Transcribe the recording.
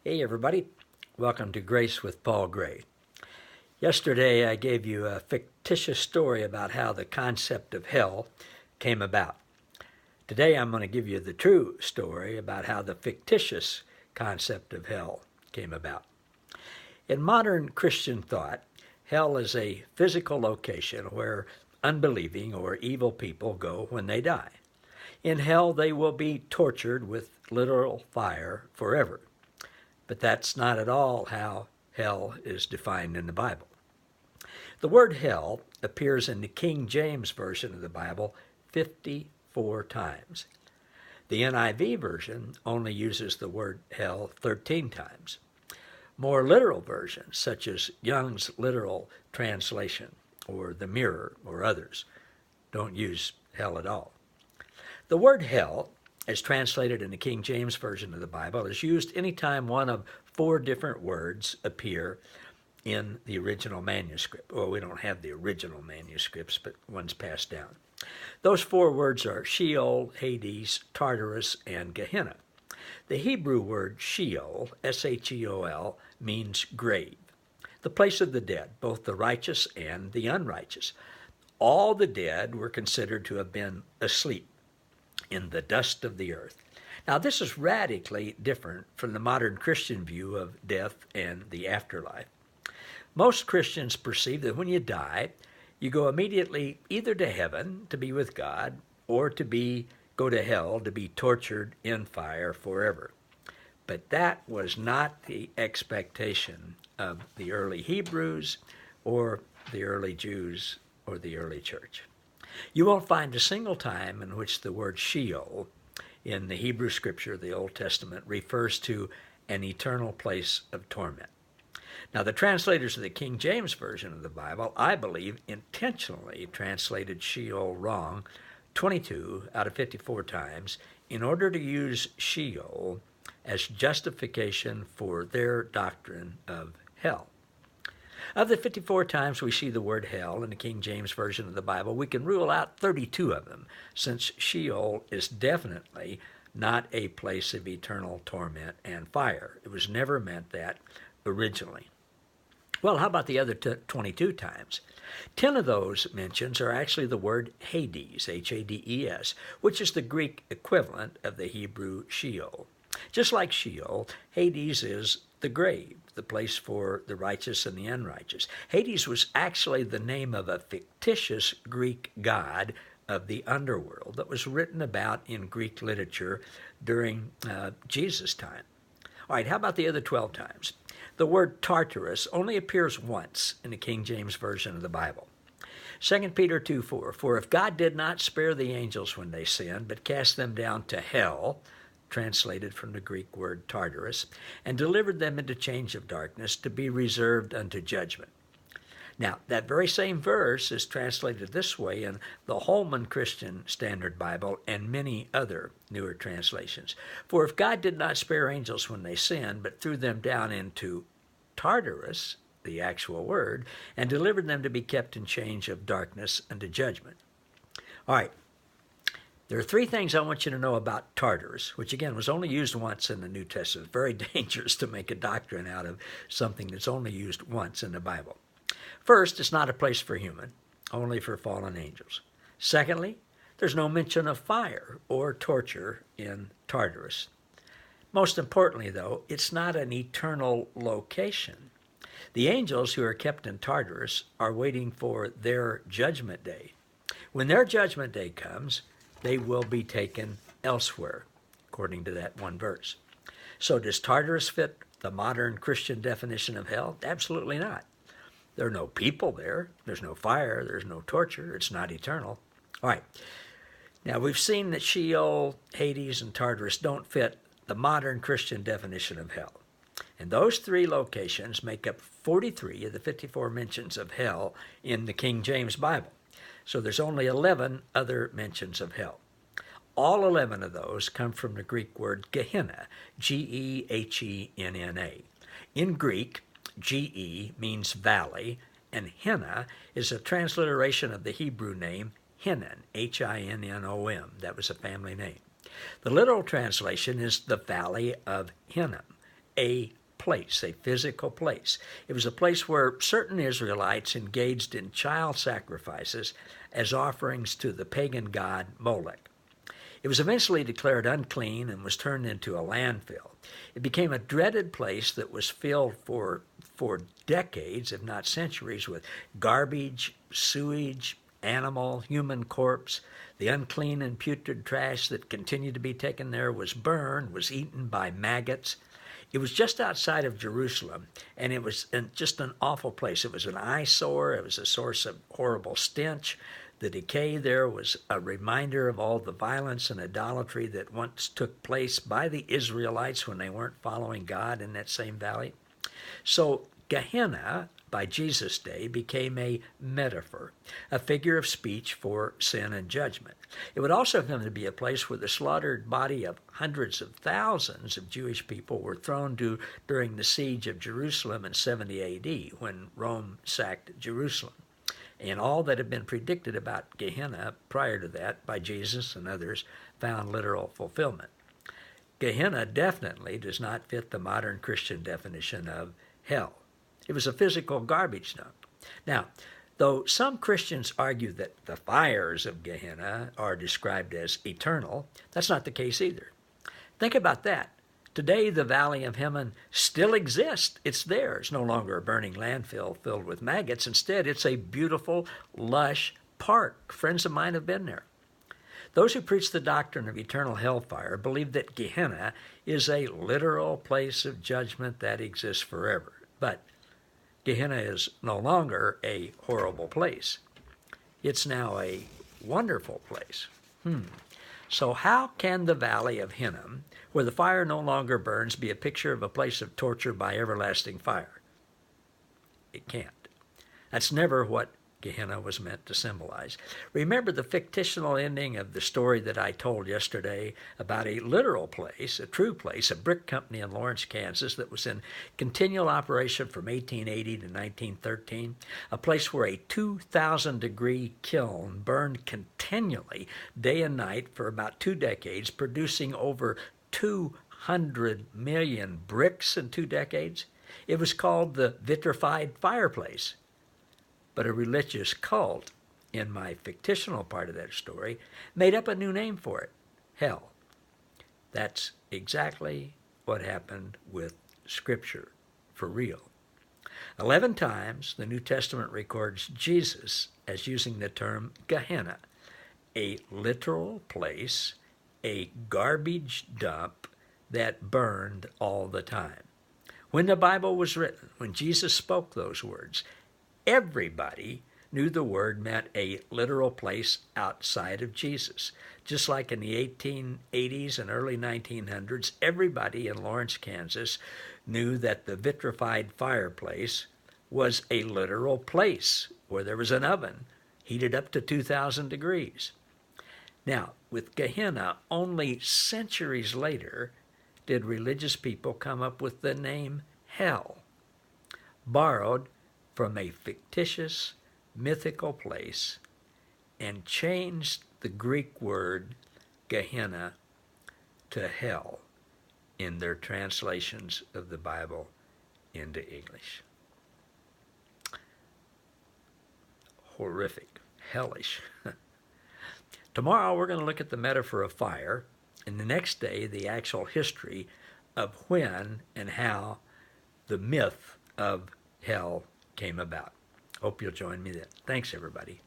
Hey everybody, welcome to Grace with Paul Gray. Yesterday I gave you a fictitious story about how the concept of hell came about. Today I'm going to give you the true story about how the fictitious concept of hell came about. In modern Christian thought, hell is a physical location where unbelieving or evil people go when they die. In hell they will be tortured with literal fire forever. But that's not at all how hell is defined in the Bible. The word hell appears in the King James Version of the Bible 54 times. The NIV version only uses the word hell 13 times. More literal versions, such as Young's Literal Translation or the Mirror or others, don't use hell at all. The word hell, as translated in the King James Version of the Bible, is used anytime one of four different words appear in the original manuscript. Well, we don't have the original manuscripts, but one's passed down. Those four words are Sheol, Hades, Tartarus, and Gehenna. The Hebrew word Sheol, S-H-E-O-L, means grave, the place of the dead, both the righteous and the unrighteous. All the dead were considered to have been asleep in the dust of the earth. Now, this is radically different from the modern Christian view of death and the afterlife. Most Christians perceive that when you die, you go immediately either to heaven to be with God or go to hell to be tortured in fire forever. But that was not the expectation of the early Hebrews or the early Jews or the early church. You won't find a single time in which the word Sheol in the Hebrew scripture, the Old Testament, refers to an eternal place of torment. Now, the translators of the King James Version of the Bible, I believe, intentionally translated Sheol wrong 22 out of 54 times in order to use Sheol as justification for their doctrine of hell. Of the 54 times we see the word hell in the King James Version of the Bible, we can rule out 32 of them, since Sheol is definitely not a place of eternal torment and fire. It was never meant that originally. Well, how about the other 22 times? 10 of those mentions are actually the word Hades, H-A-D-E-S, which is the Greek equivalent of the Hebrew Sheol. Just like Sheol, Hades is the grave, the place for the righteous and the unrighteous. Hades was actually the name of a fictitious Greek god of the underworld that was written about in Greek literature during Jesus' time. All right, how about the other 12 times? The word Tartarus only appears once in the King James Version of the Bible. 2 Peter 2:4, for if God did not spare the angels when they sinned, but cast them down to hell, translated from the Greek word Tartarus, and delivered them into chains of darkness to be reserved unto judgment. Now, that very same verse is translated this way in the Holman Christian Standard Bible and many other newer translations. For if God did not spare angels when they sinned, but threw them down into Tartarus, the actual word, and delivered them to be kept in chains of darkness unto judgment. All right. There are three things I want you to know about Tartarus, which again was only used once in the New Testament. It's very dangerous to make a doctrine out of something that's only used once in the Bible. First, it's not a place for human, only for fallen angels. Secondly, there's no mention of fire or torture in Tartarus. Most importantly, though, it's not an eternal location. The angels who are kept in Tartarus are waiting for their judgment day. When their judgment day comes, they will be taken elsewhere, according to that one verse. So does Tartarus fit the modern Christian definition of hell? Absolutely not. There are no people there. There's no fire. There's no torture. It's not eternal. All right. Now, we've seen that Sheol, Hades, and Tartarus don't fit the modern Christian definition of hell. And those three locations make up 43 of the 54 mentions of hell in the King James Bible. So there's only 11 other mentions of hell. All 11 of those come from the Greek word Gehenna, G-E-H-E-N-N-A. In Greek, Ge means valley, and Henna is a transliteration of the Hebrew name Hinnom, H-I-N-N-O-M. That was a family name. The literal translation is the Valley of Hinnom, a place, a physical place. It was a place where certain Israelites engaged in child sacrifices as offerings to the pagan god Molech. It was eventually declared unclean and was turned into a landfill. It became a dreaded place that was filled for decades, if not centuries, with garbage, sewage, animal, human corpse. The unclean and putrid trash that continued to be taken there was burned, was eaten by maggots. It was just outside of Jerusalem, and it was just an awful place. It was an eyesore. It was a source of horrible stench. The decay there was a reminder of all the violence and idolatry that once took place by the Israelites when they weren't following God in that same valley. So Gehenna, by Jesus' day, became a metaphor, a figure of speech for sin and judgment. It would also come to be a place where the slaughtered body of hundreds of thousands of Jewish people were thrown during the siege of Jerusalem in 70 A.D., when Rome sacked Jerusalem. And all that had been predicted about Gehenna prior to that by Jesus and others found literal fulfillment. Gehenna definitely does not fit the modern Christian definition of hell. It was a physical garbage dump. Now, though some Christians argue that the fires of Gehenna are described as eternal, that's not the case either. Think about that. Today, the Valley of Hinnom still exists. It's there. It's no longer a burning landfill filled with maggots. Instead, it's a beautiful, lush park. Friends of mine have been there. Those who preach the doctrine of eternal hellfire believe that Gehenna is a literal place of judgment that exists forever. But Gehenna is no longer a horrible place. It's now a wonderful place. So how can the Valley of Hinnom, where the fire no longer burns, be a picture of a place of torture by everlasting fire? It can't. That's never what Gehenna was meant to symbolize. Remember the fictional ending of the story that I told yesterday about a literal place, a true place, a brick company in Lawrence, Kansas that was in continual operation from 1880 to 1913, a place where a 2,000-degree kiln burned continually day and night for about 2 decades, producing over 200 million bricks in 2 decades. It was called the vitrified fireplace. But a religious cult, in my fictional part of that story, made up a new name for it, hell. That's exactly what happened with Scripture, for real. 11 times the New Testament records Jesus as using the term Gehenna, a literal place, a garbage dump that burned all the time. When the Bible was written, when Jesus spoke those words, everybody knew the word meant a literal place outside of Jesus. Just like in the 1880s and early 1900s, everybody in Lawrence, Kansas knew that the vitrified fireplace was a literal place where there was an oven heated up to 2,000 degrees. Now, with Gehenna, only centuries later did religious people come up with the name hell, borrowed from a fictitious, mythical place, and changed the Greek word Gehenna to hell in their translations of the Bible into English. Horrific, hellish. Tomorrow we're going to look at the metaphor of fire, and the next day the actual history of when and how the myth of hell came about. Hope you'll join me then. Thanks, everybody.